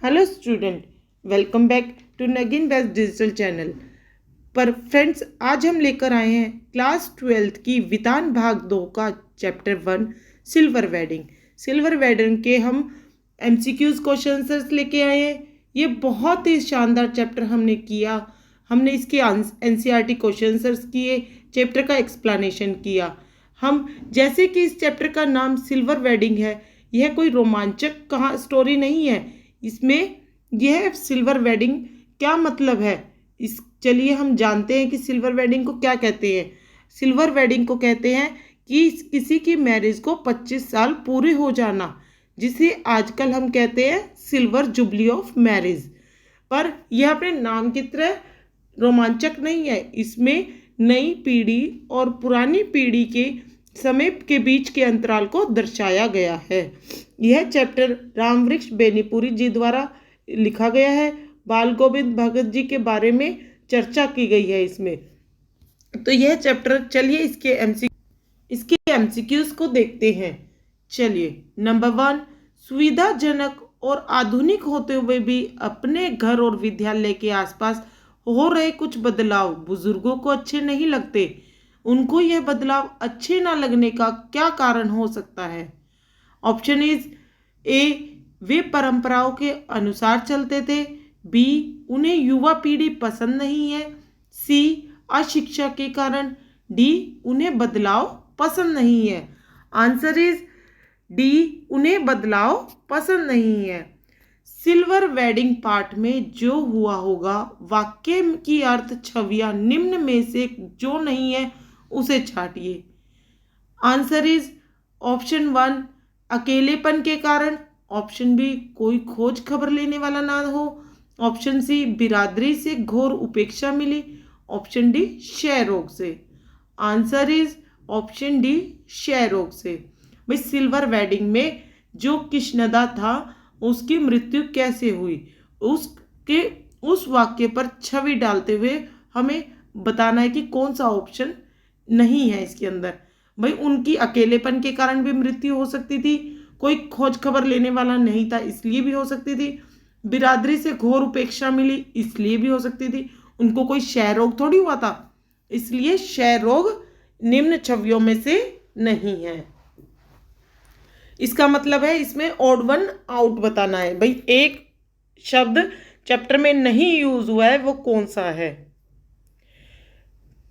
Hello student, welcome back to Nagin best digital channel. पर friends, आज हम लेकर आए हैं क्लास 12th की विधान भाग 2 का chapter 1 silver wedding. Silver wedding के हम MCQs क्वेश्चन आंसर्स लेके आए हैं। ये बहुत ही शानदार चैप्टर हमने किया। हमने इसके NCERT क्वेश्चन आंसर्स किए, चैप्टर का एक्सप्लेनेशन किया। हम जैसे कि इस चैप्टर का नाम सिल्वर वेडिंग है, यह कोई रोमांचक कहाँ स्टोरी नहीं है। इसमें यह सिल्वर वेडिंग क्या मतलब है, इस चलिए हम जानते हैं कि सिल्वर वेडिंग को क्या कहते हैं। सिल्वर वेडिंग को कहते हैं कि किसी की मैरिज को 25 साल पूरे हो जाना, जिसे आजकल हम कहते हैं सिल्वर जुबली ऑफ मैरिज। पर यह अपने नाम की तरह रोमांचक नहीं है। इसमें नई पीढ़ी और पुरानी पीढ़ी के समय के बीच के अंतराल को दर्शाया गया है। यह चैप्टर रामवृक्ष बेनीपुरी जी द्वारा लिखा गया है। बाल गोविंद भगत जी के बारे में चर्चा की गई है इसमें। तो यह चैप्टर, चलिए इसके MCQs को देखते हैं। चलिए, नंबर 1, सुविधाजनक और आधुनिक होते हुए भी अपने घर और विद्यालय के आसपास हो रहे कुछ बदलाव बुजुर्गों को अच्छे नहीं लगते। उनको यह बदलाव अच्छे ना लगने का क्या कारण हो सकता है? ऑप्शन इज ए, वे परंपराओं के अनुसार चलते थे। बी, उन्हें युवा पीढ़ी पसंद नहीं है। सी, अशिक्षा के कारण। डी, उन्हें बदलाव पसंद नहीं है। आंसर इज डी, उन्हें बदलाव पसंद नहीं है। सिल्वर वेडिंग पार्ट में जो हुआ होगा, वाक्य की अर्थ छवियां निम्न में से जो नहीं है उसे छाटिए। आंसर इज ऑप्शन 1, अकेलेपन के कारण। ऑप्शन बी, कोई खोज खबर लेने वाला ना हो। ऑप्शन सी, बिरादरी से घोर उपेक्षा मिली। ऑप्शन डी, क्षय रोग से। आंसर इज ऑप्शन डी, क्षय रोग से। भाई, सिल्वर वेडिंग में जो कृष्णदा था उसकी मृत्यु कैसे हुई, उस वाक्य पर छवि डालते हुए हमें बताना है कि कौन सा ऑप्शन नहीं है इसके अंदर। भाई, उनकी अकेलेपन के कारण भी मृत्यु हो सकती थी, कोई खोज खबर लेने वाला नहीं था इसलिए भी हो सकती थी, बिरादरी से घोर उपेक्षा मिली इसलिए भी हो सकती थी, उनको कोई क्षय रोग थोड़ी हुआ था, इसलिए क्षय रोग निम्न छवियों में से नहीं है। इसका मतलब है इसमें ऑड वन आउट बताना है। भाई, एक शब्द चैप्टर में नहीं यूज हुआ है, वो कौन सा है?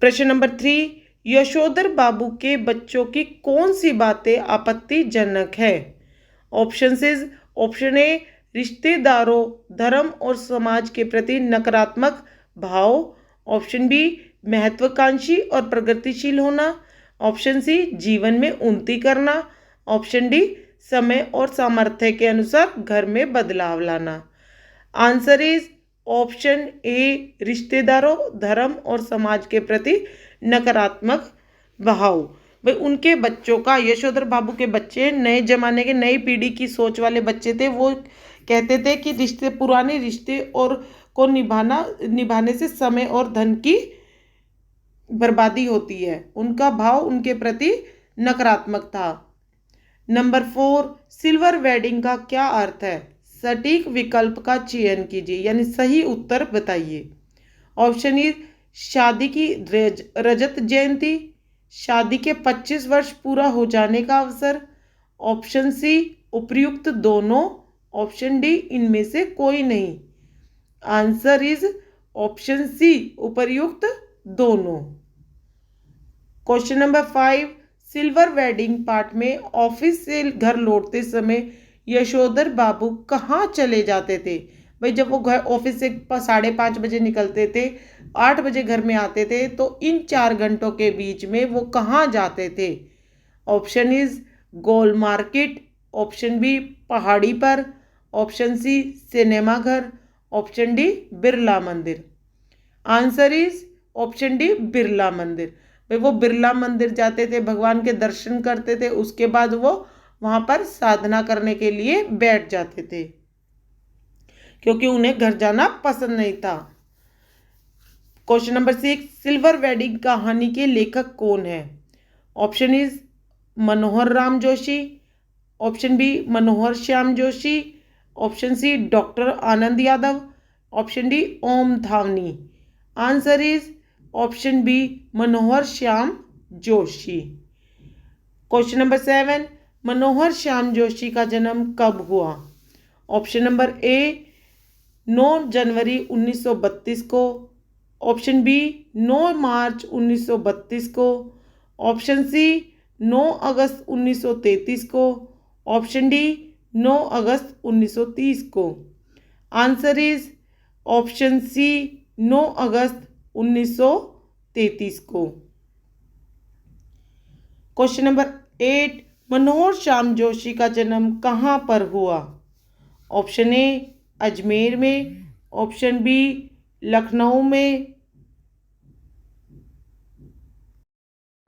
प्रश्न नंबर 3, यशोधर बाबू के बच्चों की कौन सी बातें आपत्तिजनक है? ऑप्शन इज ऑप्शन ए, रिश्तेदारों, धर्म और समाज के प्रति नकारात्मक भाव। ऑप्शन बी, महत्वाकांक्षी और प्रगतिशील होना। ऑप्शन सी, जीवन में उन्नति करना। ऑप्शन डी, समय और सामर्थ्य के अनुसार घर में बदलाव लाना। आंसर इज ऑप्शन ए, रिश्तेदारों, धर्म और समाज के प्रति नकारात्मक भाव। भाई, उनके बच्चों का, यशोधर बाबू के बच्चे नए जमाने के, नई पीढ़ी की सोच वाले बच्चे थे। वो कहते थे कि पुराने रिश्ते और को निभाने से समय और धन की बर्बादी होती है। उनका भाव उनके प्रति नकारात्मक था। नंबर 4, सिल्वर वेडिंग का क्या अर्थ है? सटीक विकल्प का चयन कीजिए, यानी सही उत्तर बताइए। ऑप्शन ई, शादी की रजत जयंती, शादी के 25 वर्ष पूरा हो जाने का अवसर। ऑप्शन सी, उपर्युक्त दोनों। ऑप्शन डी, इनमें से कोई नहीं। आंसर इज ऑप्शन सी, उपर्युक्त दोनों। Question number 5, silver wedding part में ऑफिस से घर लौटते समय यशोधर बाबू कहाँ चले जाते थे? भाई, जब वो घर ऑफिस से 5:30 बजे निकलते थे, 8 बजे घर में आते थे, तो इन 4 घंटों के बीच में वो कहाँ जाते थे? Option is Gol market. Option B, पहाड़ी पर। ऑप्शन सी, सिनेमा घर। Option D, Birla Mandir. Answer is option D, Birla Mandir. भाई, वो बिरला मंदिर जाते थे, भगवान के दर्शन करते थे, उसके बाद वो वहाँ पर साधना करने के लिए बैठ जाते थे, क्योंकि उन्हें घर जाना पसंद नहीं था। क्वेश्चन नंबर 6, सिल्वर वेडिंग कहानी के लेखक कौन है? Option is Manohar Ram Joshi. Option B, Manohar Shyam Joshi. Option C doctor Anand Yadav, option D Om Thawani. Answer is option B Manohar Shyam Joshi. Question number 7, Manohar Shyam Joshi का जन्म कब हुआ? ऑप्शन नंबर ए 9 जनवरी 1932 को, ऑप्शन बी 9 मार्च 1932 को, ऑप्शन सी 9 अगस्त 1933 को, ऑप्शन डी 9 अगस्त 1930 को। आंसर इज ऑप्शन सी 9 अगस्त 1933 को। क्वेश्चन नंबर 8, मनोहर श्याम जोशी का जन्म कहाँ पर हुआ? ऑप्शन ए अजमेर में, ऑप्शन बी लखनऊ में।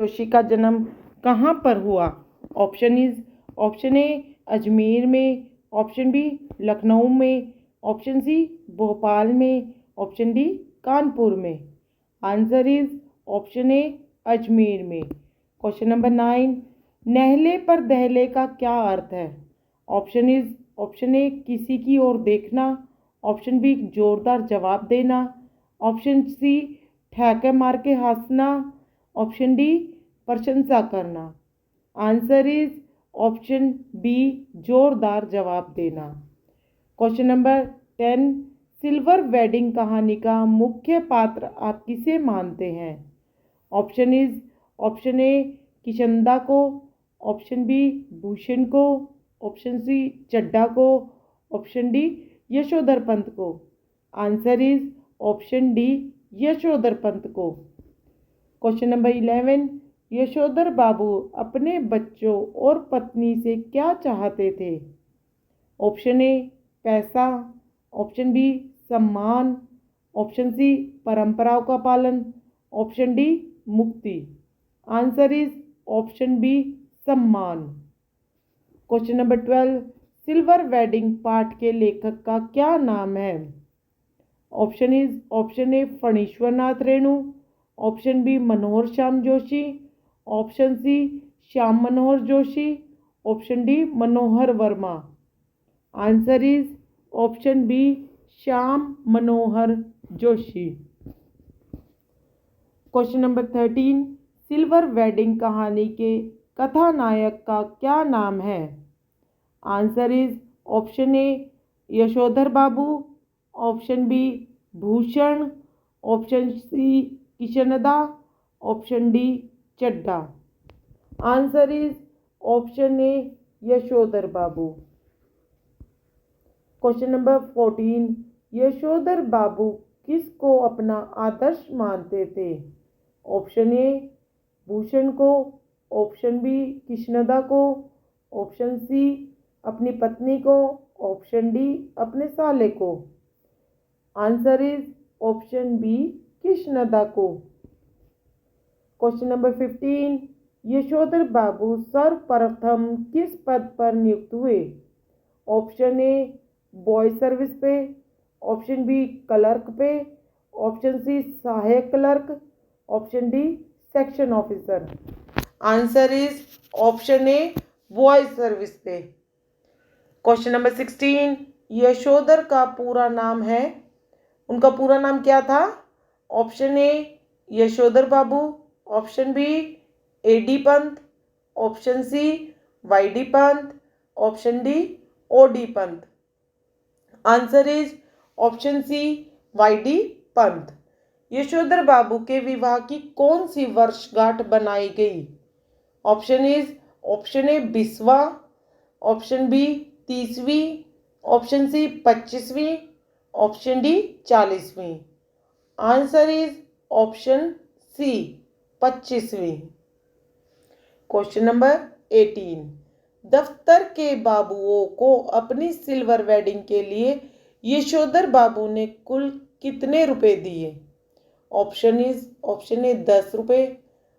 जोशी का जन्म कहाँ पर हुआ? ऑप्शन ए अजमेर में, ऑप्शन बी लखनऊ में, ऑप्शन सी भोपाल में, ऑप्शन डी कानपुर में। Answer is option A Ajmer में। क्वेश्चन नंबर 9, नहले पर दहले का क्या अर्थ है? ऑप्शन ए किसी की ओर देखना, ऑप्शन बी जोरदार जवाब देना, ऑप्शन सी ठहाके मार के हंसना, ऑप्शन डी प्रशंसा करना। आंसर इज ऑप्शन बी जोरदार जवाब देना। क्वेश्चन नंबर 10, सिल्वर वेडिंग कहानी का मुख्य पात्र आप किसे मानते हैं? ऑप्शन ए किशनदा को, ऑप्शन बी भूषण को, ऑप्शन सी चड्ढा को, ऑप्शन डी यशोधर पंत को। Answer is option D Yashodhar Pant को। क्वेश्चन नंबर 11, यशोधर बाबू अपने बच्चों और पत्नी से क्या चाहते थे? ऑप्शन ए पैसा, ऑप्शन बी सम्मान, ऑप्शन सी परंपराओं का पालन, ऑप्शन डी मुक्ति। आंसर इज ऑप्शन बी सम्मान। क्वेश्चन नंबर 12, सिल्वर वेडिंग पाठ के लेखक का क्या नाम है? Option A Phanishwar Nath Renu, option B Manohar Shyam Joshi, option C Shyam Manohar Joshi, option D Manohar Verma. Answer is option B Shyam Manohar Joshi. Question number 13, silver wedding कहानी के कथानायक का क्या नाम है? Answer is option A Yashodhar Babu, option B Bhushan, option C Kishanda, option D Chaddha. Answer is option A Yashodhar Babu. Question number 14, Yashodhar Babu किसको अपना आदर्श मानते थे? ऑप्शन ए भूषण को, ऑप्शन बी किशनदा को, ऑप्शन सी अपनी पत्नी को, ऑप्शन डी अपने साले को। आंसर इज ऑप्शन बी किशनदा को। क्वेश्चन नंबर 15, यशोधर बाबू सर्वप्रथम किस पद पर नियुक्त हुए? ऑप्शन ए बॉय सर्विस पे, ऑप्शन बी क्लर्क पे, ऑप्शन सी सहायक clerk, option D section officer. Answer is option A boy service पे। क्वेश्चन नंबर 16, यशोधर का पूरा नाम है, उनका पूरा नाम क्या था? Option A Yashodhar Babu, option B A D Pant, option C Y D Pant, option D O D Pant. Answer is option C Y D Pant. Yashodhar Babu के विवाह की कौन सी वर्षगांठ बनाई गई? ऑप्शन ए 20वां, ऑप्शन बी 30वीं, ऑप्शन सी 25वीं, ऑप्शन डी 40वीं। आंसर इज ऑप्शन सी 25वीं। क्वेश्चन नंबर 18, दफ्तर के बाबुओं को अपनी सिल्वर वेडिंग के लिए यशोधर बाबू ने कुल कितने रुपए दिए? ऑप्शन ए 10 रुपये,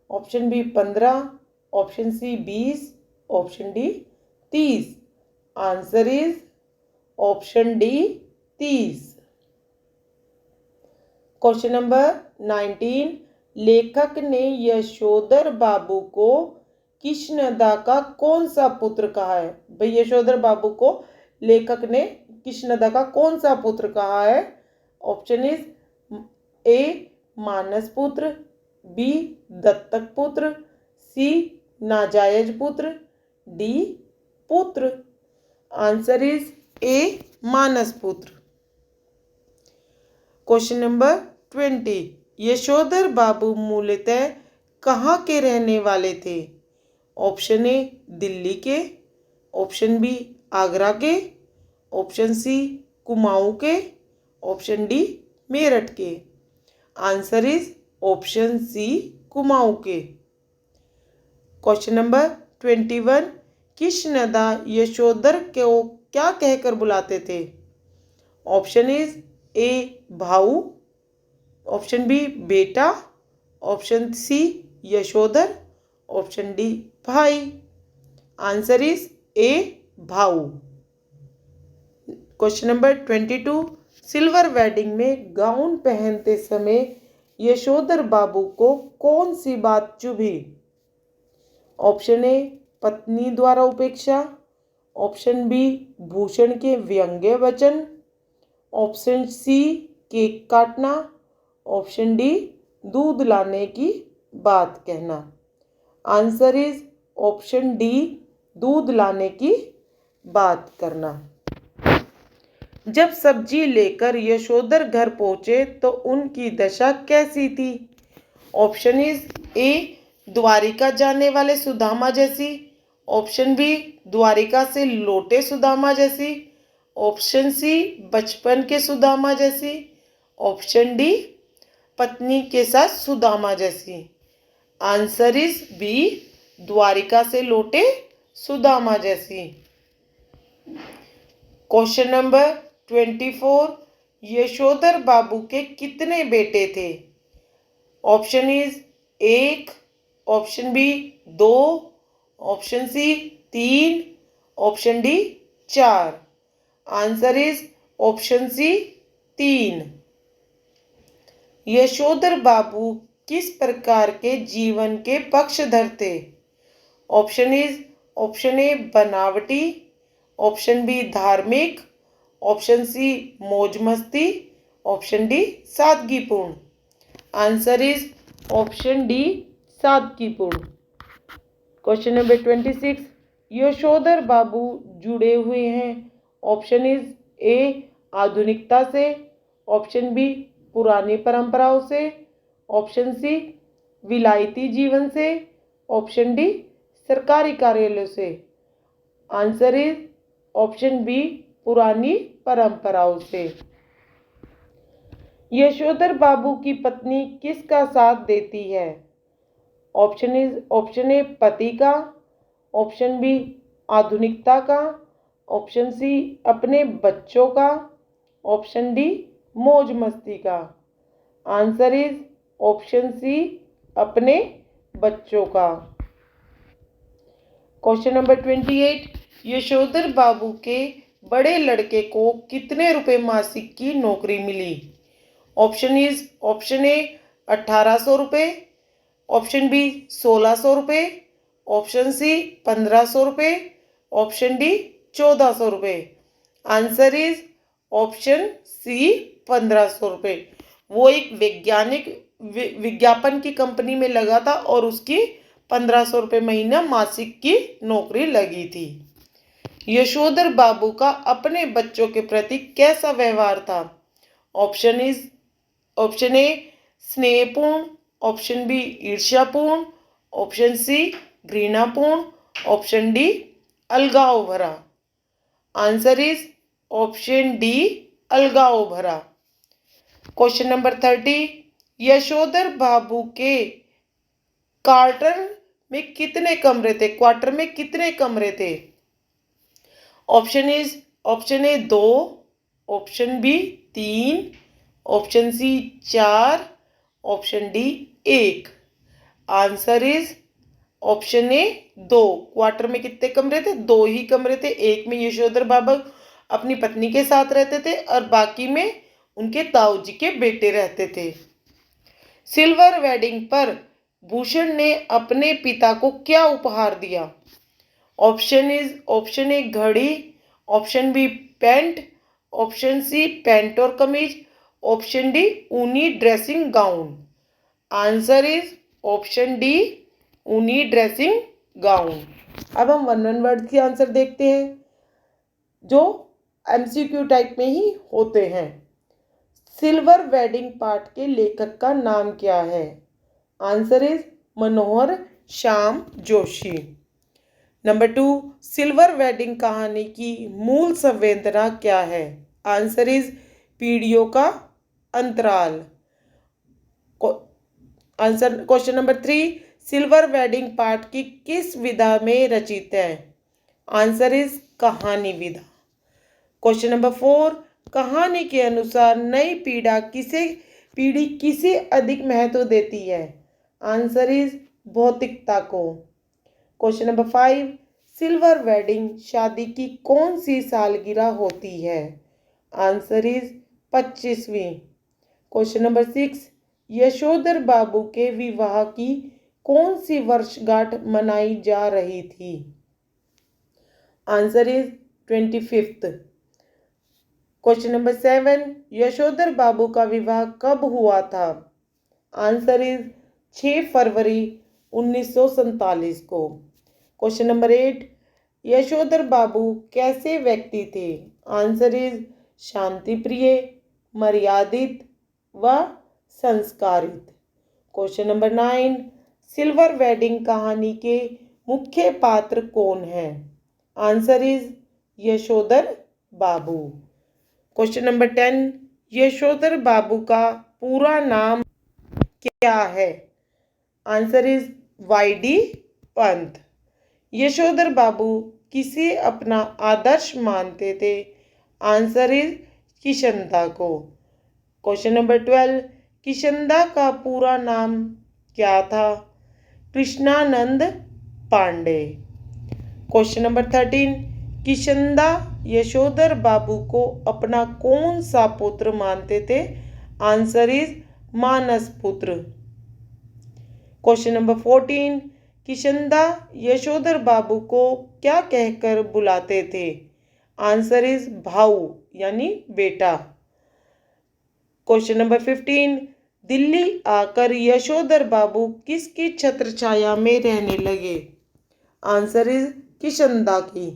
option B 15, option C 20, option D 30। Answer is option D 30। Question number 19, लेखक ने यशोधर बाबू को कृष्णदा का कौन सा पुत्र कहा है? भाई यशोधर बाबू को लेखक ने कृष्णदा का कौन सा पुत्र कहा है? ऑप्शन इज ए मानस पुत्र, बी दत्तक पुत्र, सी नाजायज पुत्र, डी पुत्र। आंसर इज ए मानस पुत्र। क्वेश्चन नंबर 20, यशोधर बाबू मूलतः कहाँ के रहने वाले थे? ऑप्शन ए दिल्ली के, ऑप्शन बी आगरा के, ऑप्शन सी कुमाऊं के, ऑप्शन डी मेरठ के। Answer is option C Kumaon के। क्वेश्चन नंबर 21, कृष्णदा यशोधर को क्या कहकर बुलाते थे? ऑप्शन इज ए भाऊ, ऑप्शन बी बेटा, option C Yashodhar, option D भाई। आंसर इज ए भाऊ। क्वेश्चन नंबर 22, सिल्वर वेडिंग में गाउन पहनते समय यशोधर बाबू को कौन सी बात चुभी? ऑप्शन ए पत्नी द्वारा उपेक्षा, ऑप्शन बी भूषण के व्यंग्य वचन, ऑप्शन सी केक काटना, ऑप्शन डी दूध लाने की बात कहना। आंसर इज ऑप्शन डी दूध लाने की बात करना। जब सब्जी लेकर यशोधर घर पहुंचे तो उनकी दशा कैसी थी? ऑप्शन इज ए द्वारिका जाने वाले सुदामा जैसी, ऑप्शन बी द्वारिका से लौटे सुदामा जैसी, ऑप्शन सी बचपन के सुदामा जैसी, ऑप्शन डी पत्नी के साथ सुदामा जैसी। आंसर इज बी द्वारिका से लौटे सुदामा जैसी। क्वेश्चन नंबर 24, यशोधर बाबू के कितने बेटे थे? ऑप्शन इज एक, ऑप्शन बी दो, ऑप्शन सी तीन, ऑप्शन डी चार। आंसर इज ऑप्शन सी तीन। यशोधर बाबू किस प्रकार के जीवन के पक्षधर थे? ऑप्शन इज ऑप्शन ए बनावटी, ऑप्शन बी धार्मिक, ऑप्शन सी मौज मस्ती, ऑप्शन डी सादगीपूर्ण। आंसर इज ऑप्शन डी सादगीपूर्ण। क्वेश्चन नंबर 26, यशोधर बाबू जुड़े हुए हैं। ऑप्शन इज ए आधुनिकता से, ऑप्शन बी पुरानी परंपराओं से, ऑप्शन सी विलायती जीवन से, ऑप्शन डी सरकारी कार्यालयों से। आंसर इज ऑप्शन बी पुरानी परंपराओं से। यशोधर बाबू की पत्नी किसका साथ देती है? ऑप्शन ए पति का, ऑप्शन बी आधुनिकता का, ऑप्शन सी अपने बच्चों का, ऑप्शन डी मौज मस्ती का। आंसर इज ऑप्शन सी अपने बच्चों का। क्वेश्चन नंबर 28, यशोधर बाबू के बड़े लड़के को कितने रुपए मासिक की नौकरी मिली? ऑप्शन ए 1800 रुपये, ऑप्शन बी 1600 रुपये, ऑप्शन सी 1500 रुपये, ऑप्शन डी 1400 रुपये। आंसर इज ऑप्शन सी 1500 रुपये। वो एक वैज्ञानिक विज्ञापन की कंपनी में लगा था और उसकी 1500 रुपये महीना मासिक की नौकरी लगी थी। यशोधर बाबू का अपने बच्चों के प्रति कैसा व्यवहार था? ऑप्शन ए स्नेहपूर्ण, ऑप्शन बी ईर्ष्यापूर्ण, ऑप्शन सी घृणापूर्ण, ऑप्शन डी अलगाव भरा। आंसर इज ऑप्शन डी अलगाव भरा। क्वेश्चन नंबर 30, यशोधर बाबू के क्वार्टर में कितने कमरे थे? Option A 2, option B 3, option C 4, option D 1। Answer is option A 2। Quarter में कितने कमरे थे? 2 ही कमरे थे। एक में यशोधर बाबू अपनी पत्नी के साथ रहते थे और बाकी में उनके ताऊजी के बेटे रहते थे। सिल्वर वेडिंग पर भूषण ने अपने पिता को क्या उपहार दिया? ऑप्शन ए घड़ी, option B pant, option C pant और कमीज, ऑप्शन डी ऊनी dressing gown. Answer is option D ऊनी ड्रेसिंग गाउन। अब हम वन वन वर्ड के आंसर देखते हैं जो एमसीक्यू टाइप में ही होते हैं। सिल्वर वेडिंग पार्ट के लेखक का नाम क्या है? Answer is Manohar Shyam Joshi. Number 2, silver wedding कहानी की मूल संवेदना क्या है? आंसर इज पीढ़ियों का अंतराल। Answer question number 3, silver wedding part की किस विधा में रचित है? आंसर इज कहानी विधा। क्वेश्चन नंबर 4, कहानी के अनुसार नई पीढ़ी किसे अधिक महत्व देती है? आंसर इज भौतिकता को। क्वेश्चन नंबर 5, सिल्वर वेडिंग शादी की कौन सी सालगिरह होती है? आंसर इज 25वीं। क्वेश्चन नंबर 6, यशोधर बाबू के विवाह की कौन सी वर्षगांठ मनाई जा रही थी? Answer is 25th। Question number 7, Yashodhar Babu का विवाह कब हुआ था? आंसर इज 6 फरवरी 1947 को। क्वेश्चन नंबर 8, यशोधर बाबू कैसे व्यक्ति थे? आंसर इज शांति प्रिय, मर्यादित व संस्कारित। क्वेश्चन नंबर 9, सिल्वर वेडिंग कहानी के मुख्य पात्र कौन है? Answer is Yashodhar Babu. Question number 10, Yashodhar Babu का पूरा नाम क्या है? Answer is Y D Pant. Yashodhar Babu किसे अपना आदर्श मानते थे? आंसर इज किशनदा को। क्वेश्चन नंबर 12, किशनदा का पूरा नाम क्या था? कृष्णानंद पांडे। क्वेश्चन नंबर 13, किशनदा यशोधर बाबू को अपना कौन सा पुत्र मानते थे? आंसर इज मानस पुत्र। क्वेश्चन नंबर 14, किशनदा यशोधर बाबू को क्या कहकर बुलाते थे? आंसर इज भाऊ यानी बेटा। क्वेश्चन नंबर 15, दिल्ली आकर यशोधर बाबू किसकी छत्र छाया में रहने लगे? आंसर इज किशनदा की।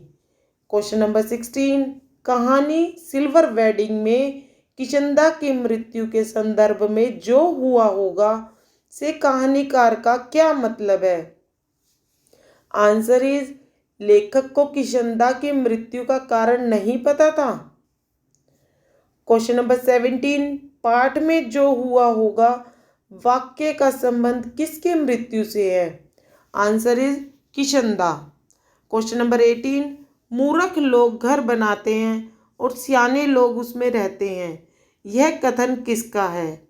क्वेश्चन नंबर 16, कहानी सिल्वर वेडिंग में किशनदा की मृत्यु के संदर्भ में जो हुआ होगा से कहानीकार का क्या मतलब है? आंसर इज लेखक को किशनदा की मृत्यु का कारण नहीं पता था। क्वेश्चन नंबर 17, पाठ में जो हुआ होगा वाक्य का संबंध किसके मृत्यु से है? Answer is Kishanda. Question number 18, मूर्ख लोग घर बनाते हैं और सियाने लोग उसमें रहते हैं, यह कथन किसका है?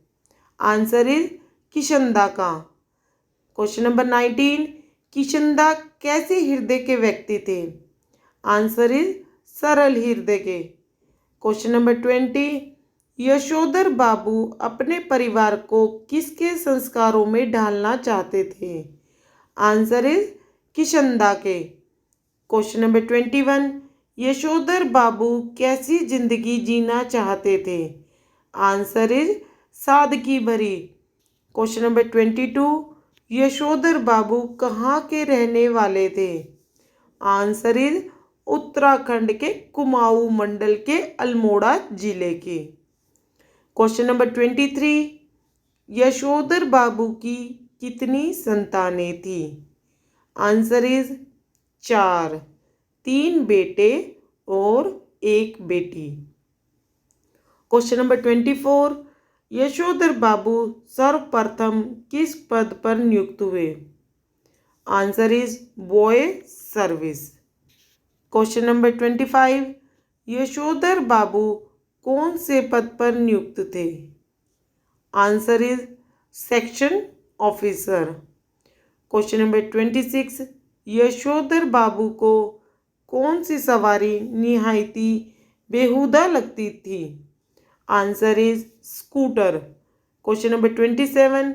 आंसर इज किशनदा का। क्वेश्चन नंबर 19, किशनदा कैसे हृदय के व्यक्ति थे? आंसर इज सरल हृदय के। क्वेश्चन नंबर 20, यशोधर बाबू अपने परिवार को किसके संस्कारों में ढालना चाहते थे? आंसर इज किशनदा के। क्वेश्चन नंबर 21, यशोधर बाबू कैसी जिंदगी जीना चाहते थे? आंसर इज सादगी भरी। क्वेश्चन नंबर 22, यशोधर बाबू कहाँ के रहने वाले थे? आंसर इज उत्तराखंड के कुमाऊं मंडल के अल्मोड़ा जिले के। क्वेश्चन नंबर 23, यशोधर बाबू की कितनी संतानें थी? आंसर इज 4, 3 बेटे और 1 बेटी। क्वेश्चन नंबर 24, यशोधर बाबू सर्वप्रथम किस पद पर नियुक्त हुए? Answer is boy service. Question number 25, Yashodhar Babu कौन से पद पर नियुक्त थे? Answer is section officer. Question number 26, Yashodhar Babu को कौन सी सवारी निहायती बेहुदा लगती थी? Answer is scooter. Question number 27,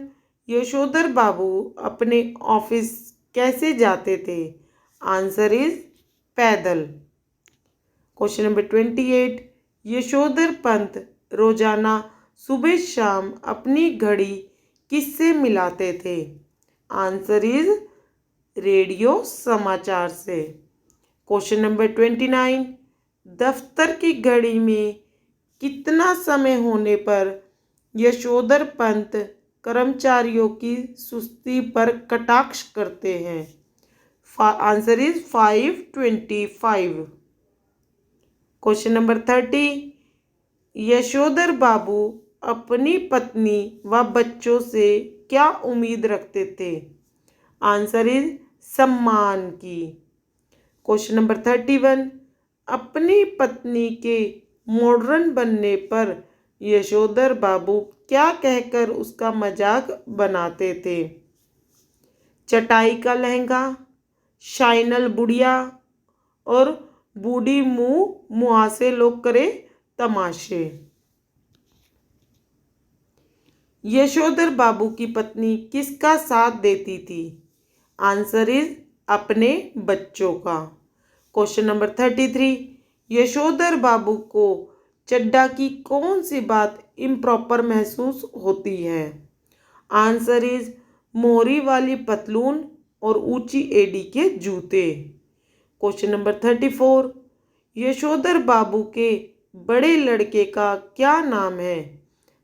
Yashodhar Babu अपने ऑफिस कैसे जाते थे? आंसर इज पैदल। क्वेश्चन नंबर 28, यशोधर पंत रोजाना सुबह शाम अपनी घड़ी किससे मिलाते थे? आंसर इज रेडियो समाचार से। क्वेश्चन नंबर 29, दफ्तर की घड़ी में कितना समय होने पर यशोधर पंत कर्मचारियों की सुस्ती पर कटाक्ष करते हैं? Answer is 5:25। Question number 30, Yashodhar Babu अपनी पत्नी व बच्चों से क्या उम्मीद रखते थे? आंसर इज सम्मान की। क्वेश्चन नंबर 31, अपनी पत्नी के मॉडर्न बनने पर यशोधर बाबू क्या कहकर उसका मजाक बनाते थे? चटाई का लहंगा, शाइनल बुढ़िया और बूढ़ी मुंह मुहासे लोग करे तमाशे। यशोधर बाबू की पत्नी किसका साथ देती थी? आंसर इज अपने बच्चों का। क्वेश्चन नंबर 33, यशोधर बाबू को चड्डा की कौन सी बात इम्प्रॉपर महसूस होती है? आंसर इज मोहरी वाली पतलून और ऊंची एड़ी के जूते। क्वेश्चन नंबर 34, यशोधर बाबू के बड़े लड़के का क्या नाम है?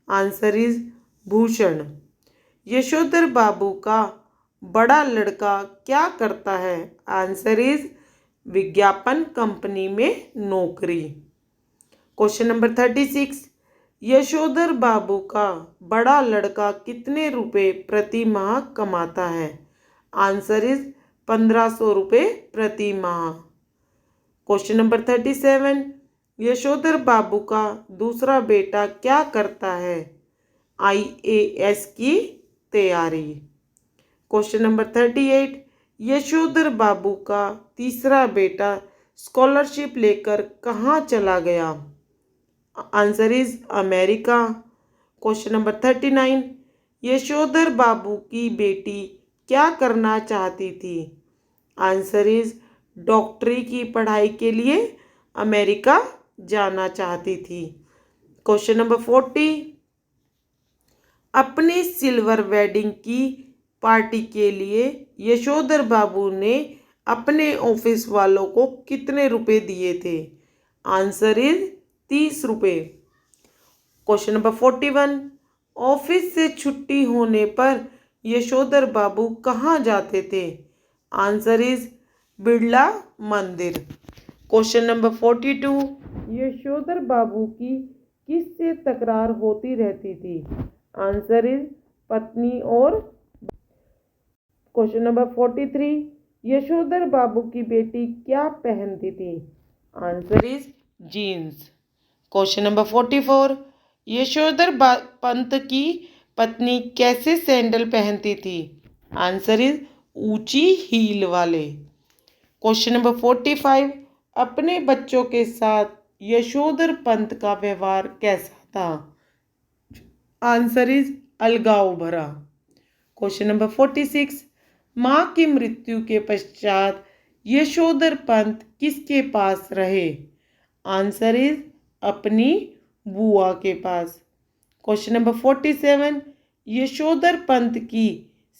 Answer is Bhushan. यशोधर बाबू का बड़ा लड़का क्या करता है? आंसर इज विज्ञापन कंपनी में नौकरी। क्वेश्चन नंबर 36, यशोधर बाबू का बड़ा लड़का कितने रुपए प्रति माह कमाता है? आंसर इज 1500 रुपये प्रति माह। क्वेश्चन नंबर 37, यशोधर बाबू का दूसरा बेटा क्या करता है? IAS की तैयारी। क्वेश्चन नंबर 38, यशोधर बाबू का तीसरा बेटा स्कॉलरशिप लेकर कहाँ चला गया? Answer is America. Question number 39, Yashodhar Babu की बेटी क्या करना चाहती थी? आंसर इज डॉक्टरी की पढ़ाई के लिए अमेरिका जाना चाहती थी। क्वेश्चन नंबर 40, अपनी सिल्वर वेडिंग की पार्टी के लिए यशोधर बाबू ने अपने ऑफिस वालों को कितने रुपए दिए थे? आंसर इज 30 रुपये। क्वेश्चन नंबर 41, ऑफिस से छुट्टी होने पर यशोधर बाबू कहाँ जाते थे? आंसर इज बिड़ला मंदिर। क्वेश्चन नंबर 42, यशोधर बाबू की किससे तकरार होती रहती थी? आंसर इज पत्नी और। क्वेश्चन नंबर 43, यशोधर बाबू की बेटी क्या पहनती थी? Answer is jeans. Question number 44, Yashodhar Pant की पत्नी कैसे सैंडल पहनती थी? आंसर इज ऊंची हील वाले। क्वेश्चन नंबर 45, अपने बच्चों के साथ यशोधर पंत का व्यवहार कैसा था? आंसर इज अलगाव भरा। क्वेश्चन नंबर 46, माँ की मृत्यु के पश्चात यशोधर पंत किसके पास रहे? आंसर इज अपनी बुआ के पास। क्वेश्चन नंबर 47, यशोधर पंत की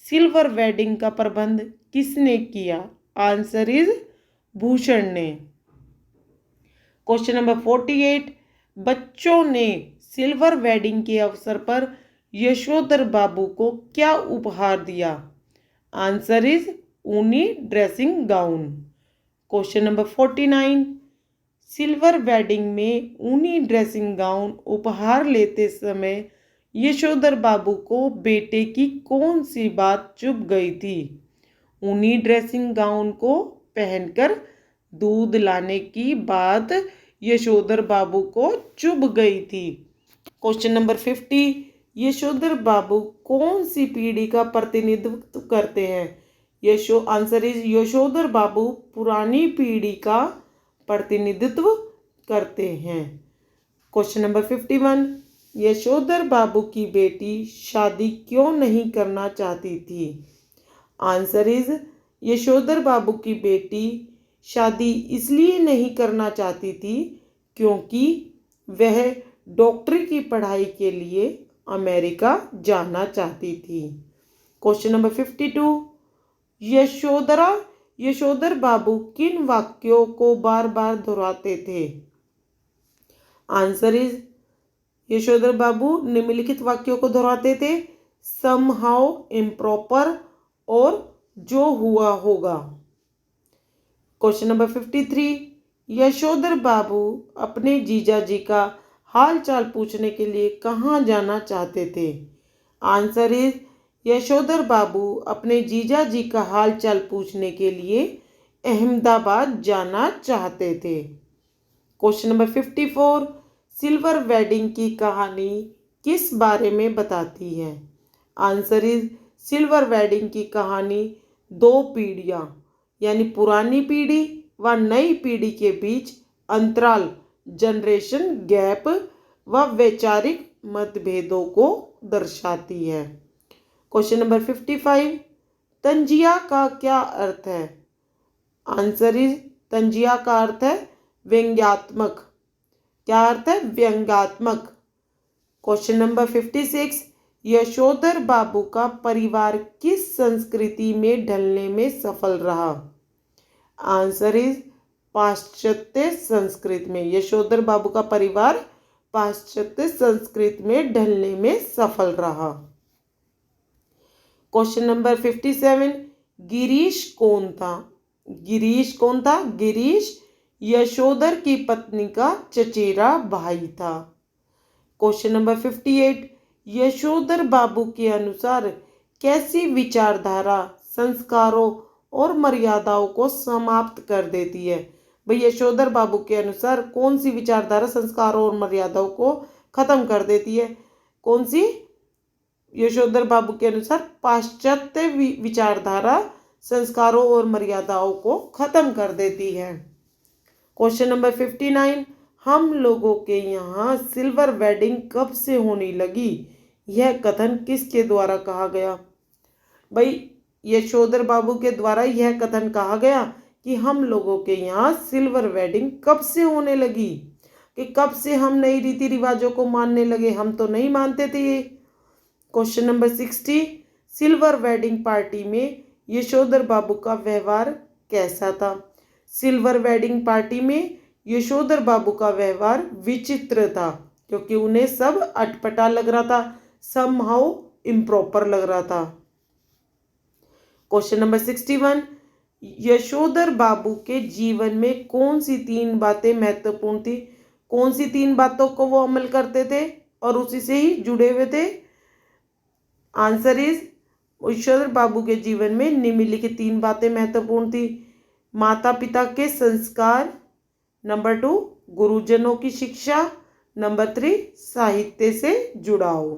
सिल्वर वेडिंग का प्रबंध किसने किया? आंसर इज भूषण ने। क्वेश्चन नंबर 48, बच्चों ने सिल्वर वेडिंग के अवसर पर यशोधर बाबू को क्या उपहार दिया? आंसर इज ऊनी dressing gown. Question number 49, silver wedding में ऊनी ड्रेसिंग गाउन उपहार लेते समय यशोधर बाबू को बेटे की कौन सी बात चुभ गई थी? ऊनी ड्रेसिंग गाउन को पहनकर दूध लाने की बात यशोधर बाबू को चुभ गई थी। क्वेश्चन नंबर 50, यशोधर बाबू कौन सी पीढ़ी का प्रतिनिधित्व करते हैं? आंसर इज यशोधर बाबू पुरानी पीढ़ी का प्रतिनिधित्व करते हैं। क्वेश्चन नंबर 51, यशोधर बाबू की बेटी शादी क्यों नहीं करना चाहती थी? आंसर इज यशोधर बाबू की बेटी शादी इसलिए नहीं करना चाहती थी क्योंकि वह डॉक्टरी की पढ़ाई के लिए अमेरिका जाना चाहती थी। क्वेश्चन नंबर 52, यशोधर बाबू किन वाक्यों को बार बार दोहराते थे? आंसर इज, यशोधर बाबू निम्नलिखित वाक्यों को दोहराते थे, समहाउ, इम्प्रॉपर और जो हुआ होगा। क्वेश्चन नंबर 53, यशोधर बाबू अपने जीजा जी का हाल चाल पूछने के लिए कहाँ जाना चाहते थे? आंसर इज, यशोधर बाबू अपने जीजा जी का हाल चाल पूछने के लिए अहमदाबाद जाना चाहते थे। क्वेश्चन नंबर 54, सिल्वर वेडिंग की कहानी किस बारे में बताती है? आंसर इज, सिल्वर वेडिंग की कहानी दो पीढ़ियाँ यानी पुरानी पीढ़ी व नई पीढ़ी के बीच अंतराल, जनरेशन गैप व वैचारिक मतभेदों को दर्शाती है। क्वेश्चन नंबर 55, तंजिया का क्या अर्थ है? आंसर इज, तंजिया का अर्थ है व्यंग्यात्मक। क्या अर्थ है? व्यंग्यात्मक। क्वेश्चन नंबर 56, यशोधर बाबू का परिवार किस संस्कृति में ढलने में सफल रहा? आंसर इज, पाश्चात्य संस्कृति में। यशोधर बाबू का परिवार पाश्चात्य संस्कृति में ढलने में सफल रहा। क्वेश्चन नंबर 57, गिरीश कौन था? गिरीश कौन था? गिरीश यशोधर की पत्नी का चचेरा भाई था। क्वेश्चन नंबर 58, यशोधर बाबू के अनुसार कैसी विचारधारा संस्कारों और मर्यादाओं को समाप्त कर देती है? भाई यशोधर बाबू के अनुसार कौन सी विचारधारा संस्कारों और मर्यादाओं को खत्म कर देती है? कौन सी? यशोधर बाबू के अनुसार पाश्चात्य विचारधारा संस्कारों और मर्यादाओं को खत्म कर देती है। क्वेश्चन नंबर 59, हम लोगों के यहाँ सिल्वर वेडिंग कब से होने लगी? यह कथन किसके द्वारा कहा गया? भाई यशोधर बाबू के द्वारा यह कथन कहा गया कि हम लोगों के यहाँ सिल्वर वेडिंग कब से होने लगी, कि कब से हम नई रीति रिवाजों को मानने लगे, हम तो नहीं मानते थे ये। Question number 60, silver wedding party में यशोधर बाबू का व्यवहार कैसा था? सिल्वर वेडिंग पार्टी में यशोधर बाबू का व्यवहार विचित्र था, क्योंकि उन्हें सब अटपटा लग रहा था, समहाउ इम्प्रॉपर लग रहा था। क्वेश्चन नंबर 61, यशोधर बाबू के जीवन में कौन सी तीन बातें महत्वपूर्ण थी? कौन सी तीन बातों को वो अमल करते थे और उसी से ही जुड़े हुए थे? आंसर इज, यशोधर बाबू के जीवन में निम्नलिखित तीन बातें महत्वपूर्ण थी। माता पिता के संस्कार, नंबर 2 गुरुजनों की शिक्षा, नंबर 3 साहित्य से जुड़ाव।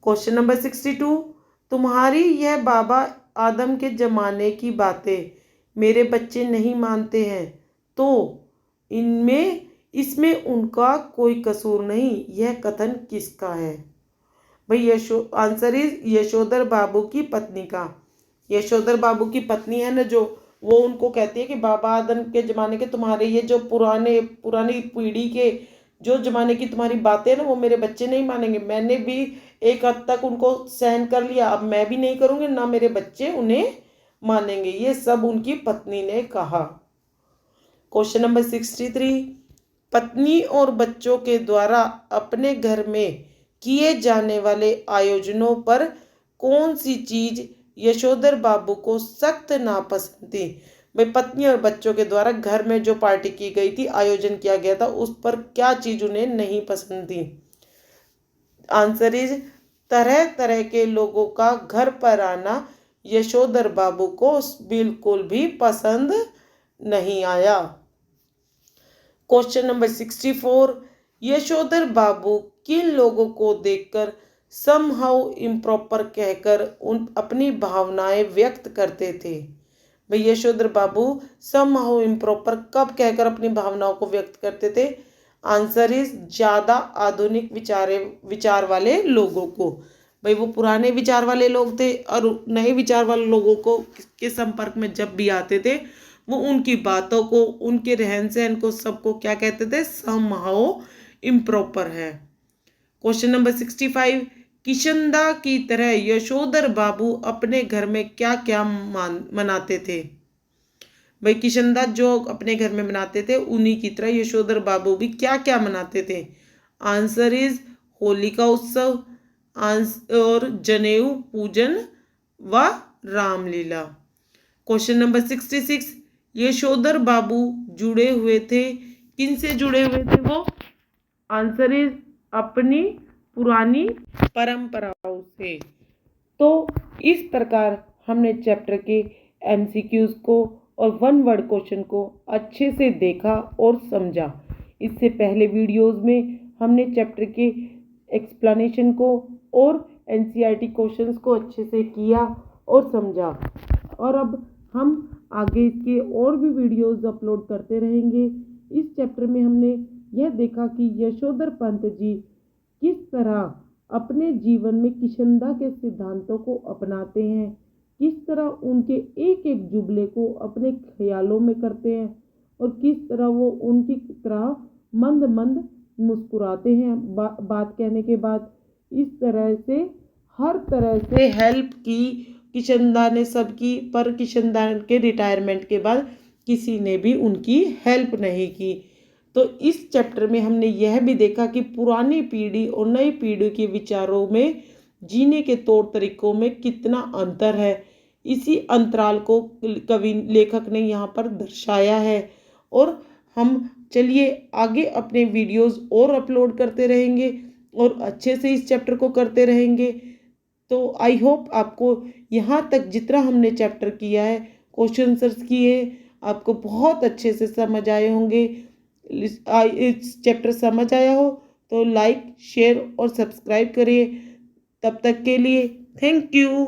क्वेश्चन नंबर 62, तुम्हारी यह बाबा आदम के ज़माने की बातें मेरे बच्चे नहीं मानते हैं, तो इसमें उनका कोई कसूर नहीं, यह कथन किसका है? भाई आंसर इज, यशोधर बाबू की पत्नी का। यशोधर बाबू की पत्नी है ना जो, वो उनको कहती है कि बाबा आदम के ज़माने के तुम्हारे ये जो पुरानी पीढ़ी के जो ज़माने की तुम्हारी बातें हैं ना, वो मेरे बच्चे नहीं मानेंगे। मैंने भी एक हद तक उनको सहन कर लिया, अब मैं भी नहीं करूँगी, ना मेरे बच्चे उन्हें मानेंगे। ये सब उनकी पत्नी ने कहा। क्वेश्चन नंबर 63, पत्नी और बच्चों के द्वारा अपने घर में किए जाने वाले आयोजनों पर कौन सी चीज़ यशोधर बाबू को सख्त नापसंद थी? भाई पत्नी और बच्चों के द्वारा घर में जो पार्टी की गई थी, आयोजन किया गया था, उस पर क्या चीज़ उन्हें नहीं पसंद थी? आंसर इज, तरह तरह के लोगों का घर पर आना यशोधर बाबू को बिल्कुल भी पसंद नहीं आया। क्वेश्चन नंबर 64, यशोधर बाबू किन लोगों को देखकर समहाउ इम्प्रॉपर कहकर अपनी भावनाएं व्यक्त करते थे? भाई यशोधर बाबू समहाउ इम्प्रॉपर कब कहकर अपनी भावनाओं को व्यक्त करते थे? आंसर इज, ज़्यादा आधुनिक विचार वाले लोगों को। भाई वो पुराने विचार वाले लोग थे और नए विचार वाले लोगों को के संपर्क में जब भी आते थे वो उनकी बातों को, उनके रहन सहन को, सबको क्या कहते थे, समहाउ इम्प्रॉपर है। क्वेश्चन नंबर 65, किशनदा की तरह यशोधर बाबू अपने घर में क्या क्या मनाते थे। भाई किशनदा जो अपने घर में मनाते थे, उन्हीं की तरह यशोधर बाबू भी क्या क्या मनाते थे। आंसर इज होली का उत्सव और जनेऊ पूजन व रामलीला। क्वेश्चन नंबर 66, यशोधर बाबू जुड़े हुए थे, किन से जुड़े हुए थे वो। आंसर इज अपनी पुरानी परंपराओं से। तो इस प्रकार हमने चैप्टर के एमसीक्यूज को और वन वर्ड क्वेश्चन को अच्छे से देखा और समझा। इससे पहले वीडियोस में हमने चैप्टर के एक्सप्लेनेशन को और एनसीईआरटी क्वेश्चंस को अच्छे से किया और समझा, और अब हम आगे इसके और भी वीडियोस अपलोड करते रहेंगे। इस चैप्टर में हमने यह देखा कि यशोधर पंत जी किस तरह अपने जीवन में किशनदा के सिद्धांतों को अपनाते हैं, किस तरह उनके एक एक जुमले को अपने ख्यालों में करते हैं, और किस तरह वो उनकी तरह मंद मंद मुस्कुराते हैं बात कहने के बाद। इस तरह से हर तरह से हेल्प की किशनदा ने सबकी, पर किशनदा के रिटायरमेंट के बाद किसी ने भी उनकी हेल्प नहीं की। तो इस चैप्टर में हमने यह भी देखा कि पुरानी पीढ़ी और नई पीढ़ी के विचारों में, जीने के तौर तरीकों में कितना अंतर है। इसी अंतराल को कवि लेखक ने यहाँ पर दर्शाया है। और हम चलिए आगे अपने वीडियोस और अपलोड करते रहेंगे और अच्छे से इस चैप्टर को करते रहेंगे। तो आई होप आपको यहाँ तक जितना हमने चैप्टर किया है, क्वेश्चन आंसर्स किए, आपको बहुत अच्छे से समझ आए होंगे। इस चैप्टर समझ आया हो तो लाइक, शेयर और सब्सक्राइब करिए। तब तक के लिए थैंक यू।